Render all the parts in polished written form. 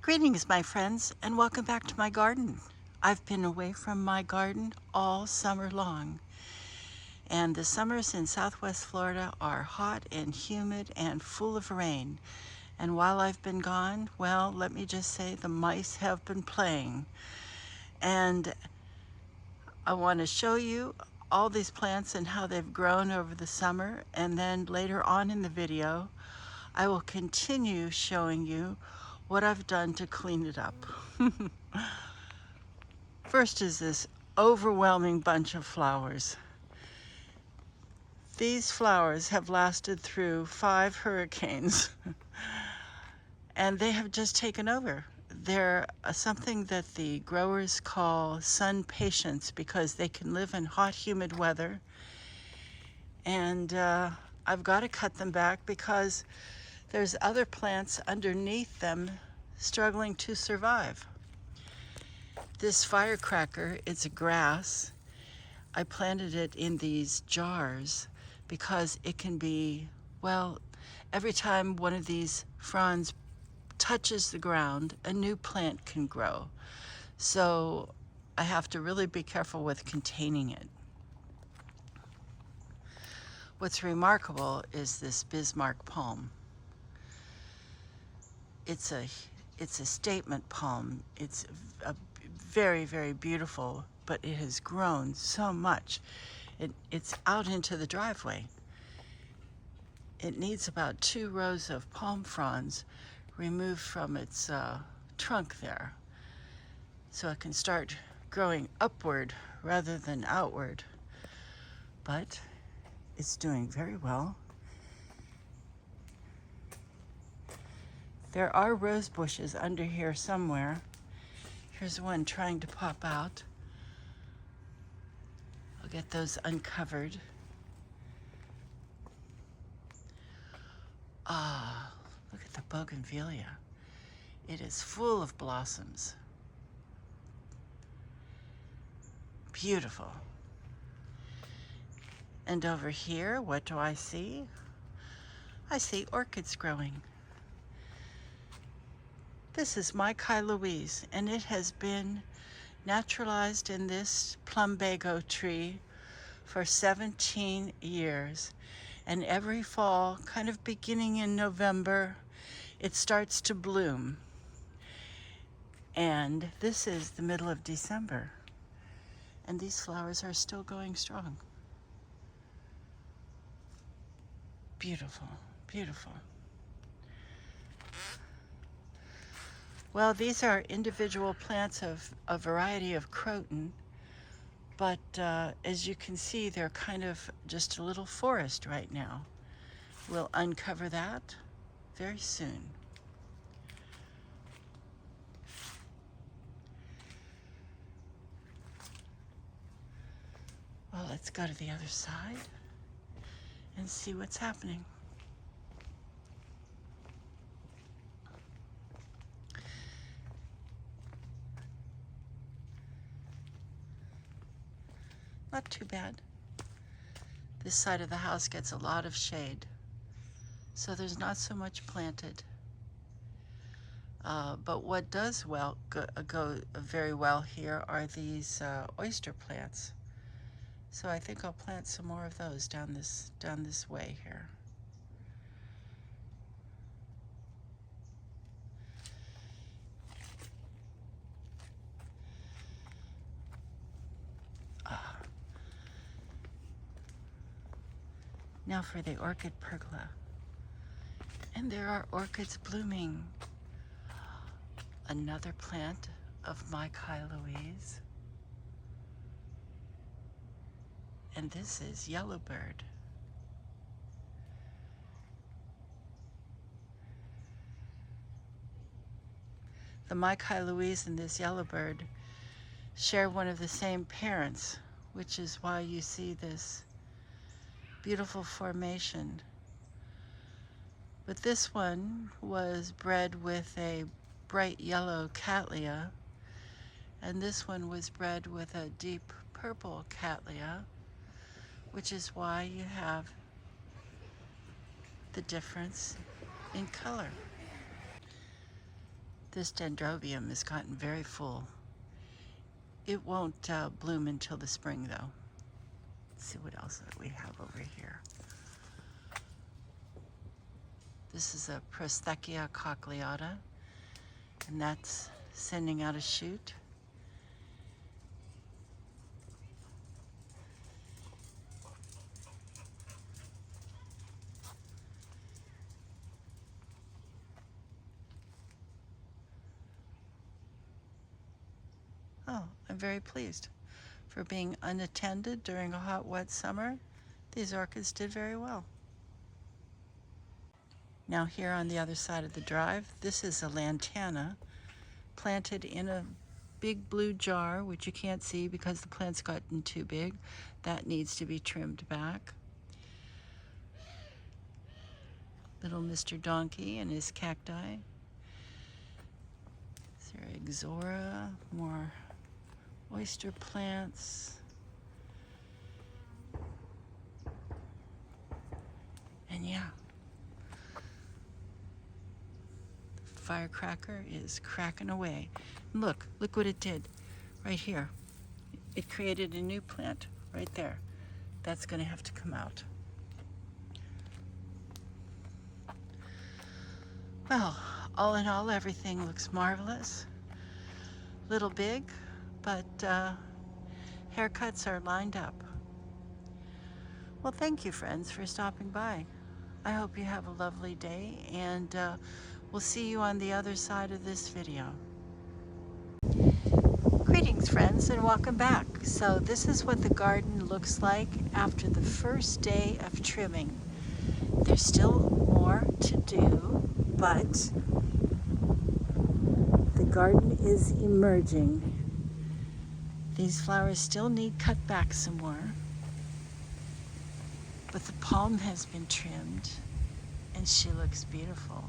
Greetings, my friends, and welcome back to my garden. I've been away from my garden all summer long, and the summers in Southwest Florida are hot and humid and full of rain. And while I've been gone, well, let me just say the mice have been playing. And I want to show you all these plants and how they've grown over the summer, and then later on in the video, I will continue showing you what I've done to clean it up. First is this overwhelming bunch of flowers. These flowers have lasted through 5 hurricanes and they have just taken over. They're something that the growers call sun patients because they can live in hot, humid weather. And I've got to cut them back because there's other plants underneath them struggling to survive. This firecracker, it's a grass. I planted it in these jars because it can be, well, every time one of these fronds touches the ground, a new plant can grow. So I have to really be careful with containing it. What's remarkable is this Bismarck palm. It's a statement palm. It's a very, very beautiful, but it has grown so much. It's out into the driveway. It needs about 2 rows of palm fronds removed from its trunk there, so it can start growing upward rather than outward. But it's doing very well. There are rose bushes under here somewhere. Here's one trying to pop out. I'll get those uncovered. Ah, look at the bougainvillea. It is full of blossoms. Beautiful. And over here, what do I see? I see orchids growing. This is my Kai Louise, and it has been naturalized in this plumbago tree for 17 years. And every fall, kind of beginning in November, it starts to bloom. And this is the middle of December, and these flowers are still going strong. Beautiful, beautiful. Well, these are individual plants of a variety of croton, but as you can see, they're kind of just a little forest right now. We'll uncover that very soon. Well, let's go to the other side and see what's happening. Not too bad. This side of the house gets a lot of shade, so there's not so much planted. But what does go very well here are these oyster plants. So I think I'll plant some more of those down this way here. Now for the orchid pergola. And there are orchids blooming. Another plant of my Kai Louise. And this is yellowbird. The my Kai Louise and this yellowbird share one of the same parents, which is why you see this beautiful formation. But this one was bred with a bright yellow cattleya, and this one was bred with a deep purple cattleya, which is why you have the difference in color. This dendrobium has gotten very full. It won't bloom until the spring though. Let's see what else we have over here. This is a Prosthecia cochleata, and that's sending out a shoot. Oh, I'm very pleased. For being unattended during a hot, wet summer, these orchids did very well. Now here on the other side of the drive, this is a lantana planted in a big blue jar, which you can't see because the plant's gotten too big. That needs to be trimmed back. Little Mr. Donkey and his cacti. Xora, more oyster plants. And yeah, the firecracker is cracking away. And look what it did right here. It created a new plant right there. That's going to have to come out. Well, all in all, everything looks marvelous. Little big, but haircuts are lined up. Well, thank you, friends, for stopping by. I hope you have a lovely day, and we'll see you on the other side of this video. Greetings, friends, and welcome back. So this is what the garden looks like after the first day of trimming. There's still more to do, but the garden is emerging. These flowers still need cut back some more, but the palm has been trimmed and she looks beautiful.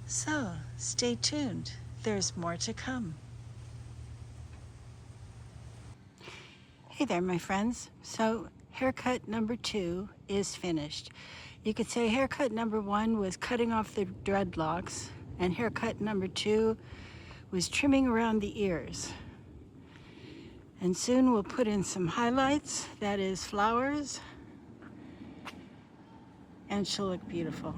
So, stay tuned. There's more to come. Hey there, my friends. So, haircut number 2 is finished. You could say haircut number 1 was cutting off the dreadlocks, and haircut number 2 was trimming around the ears. And soon we'll put in some highlights, that is flowers, and she'll look beautiful.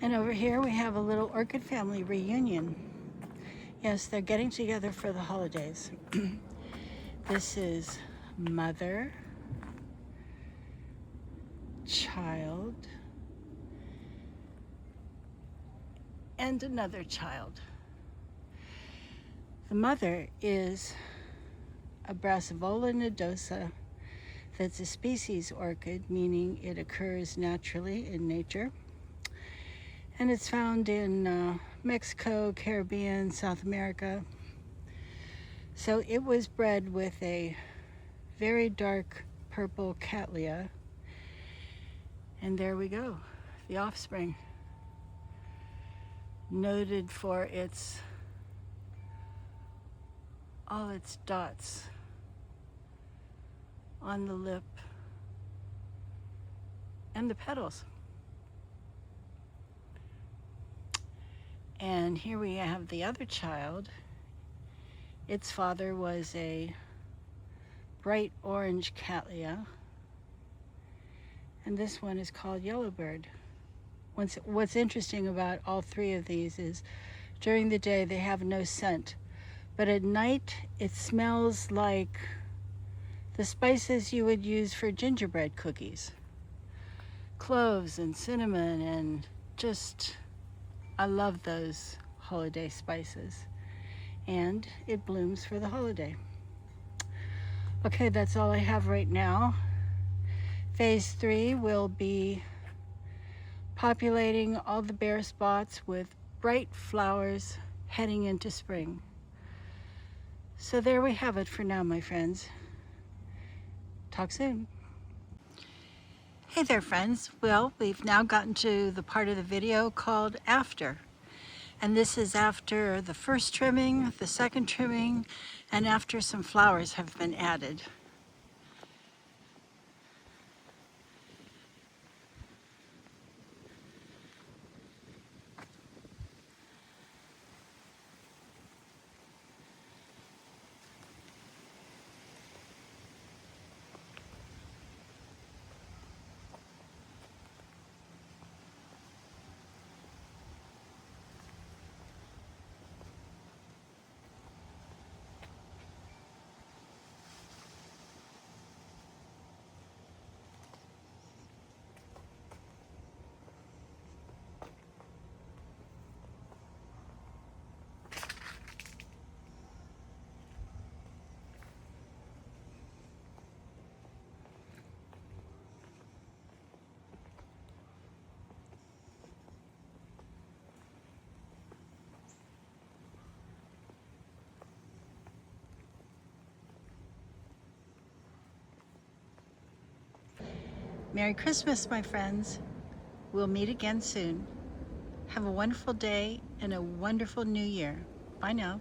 And over here we have a little orchid family reunion. Yes, they're getting together for the holidays. This is mother, child, and another child. The mother is a Brassivola nodosa. That's a species orchid, meaning it occurs naturally in nature. And it's found in Mexico, Caribbean, South America. So it was bred with a very dark purple cattleya. And there we go, the offspring. Noted for all its dots on the lip and the petals. And here we have the other child. Its father was a bright orange cattleya, and this one is called Yellowbird. What's interesting about all three of these is during the day they have no scent, but at night it smells like the spices you would use for gingerbread cookies. Cloves and cinnamon, and just I love those holiday spices. and it blooms for the holiday. Okay, that's all I have right now. Phase 3 will be populating all the bare spots with bright flowers heading into spring. So there we have it for now, my friends. Talk soon. Hey there, friends. Well, we've now gotten to the part of the video called after. And this is after the first trimming, the second trimming, and after some flowers have been added. Merry Christmas, my friends. We'll meet again soon. Have a wonderful day and a wonderful new year. Bye now.